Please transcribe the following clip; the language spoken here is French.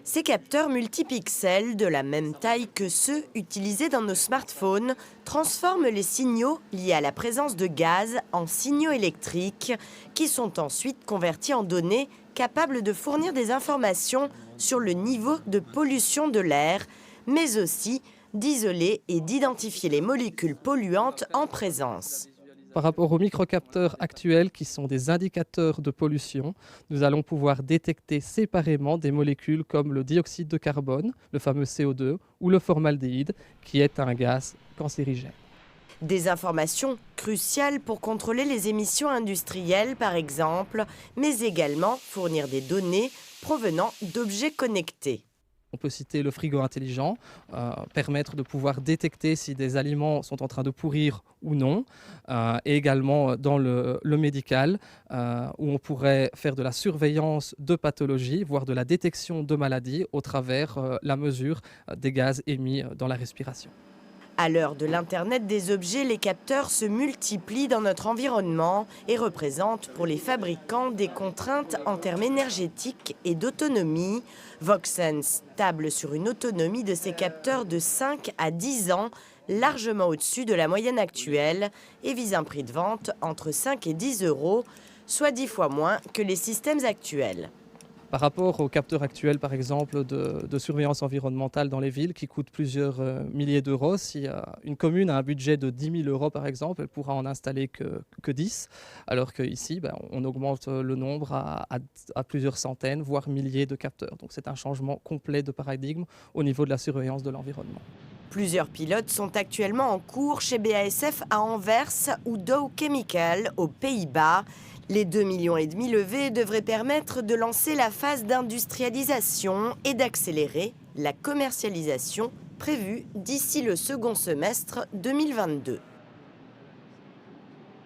Ces capteurs multipixels, de la même taille que ceux utilisés dans nos smartphones, transforment les signaux liés à la présence de gaz en signaux électriques qui sont ensuite convertis en données capables de fournir des informations sur le niveau de pollution de l'air, mais aussi d'isoler et d'identifier les molécules polluantes en présence. Par rapport aux microcapteurs actuels qui sont des indicateurs de pollution, nous allons pouvoir détecter séparément des molécules comme le dioxyde de carbone, le fameux CO2, ou le formaldéhyde, qui est un gaz cancérigène. Des informations cruciales pour contrôler les émissions industrielles, par exemple, mais également fournir des données provenant d'objets connectés. On peut citer le frigo intelligent, permettre de pouvoir détecter si des aliments sont en train de pourrir ou non, et également dans le médical, où on pourrait faire de la surveillance de pathologies, voire de la détection de maladies au travers la mesure des gaz émis dans la respiration. À l'heure de l'Internet des objets, les capteurs se multiplient dans notre environnement et représentent pour les fabricants des contraintes en termes énergétiques et d'autonomie. Voxense table sur une autonomie de ces capteurs de 5 à 10 ans, largement au-dessus de la moyenne actuelle, et vise un prix de vente entre 5 et 10 euros, soit 10 fois moins que les systèmes actuels. Par rapport aux capteurs actuels, par exemple, de surveillance environnementale dans les villes, qui coûtent plusieurs milliers d'euros, si une commune a un budget de 10 000 euros, par exemple, elle pourra en installer que 10, alors qu'ici, on augmente le nombre à plusieurs centaines, voire milliers de capteurs. Donc c'est un changement complet de paradigme au niveau de la surveillance de l'environnement. Plusieurs pilotes sont actuellement en cours chez BASF à Anvers ou Dow Chemical aux Pays-Bas. Les 2,5 millions levés devraient permettre de lancer la phase d'industrialisation et d'accélérer la commercialisation prévue d'ici le second semestre 2022.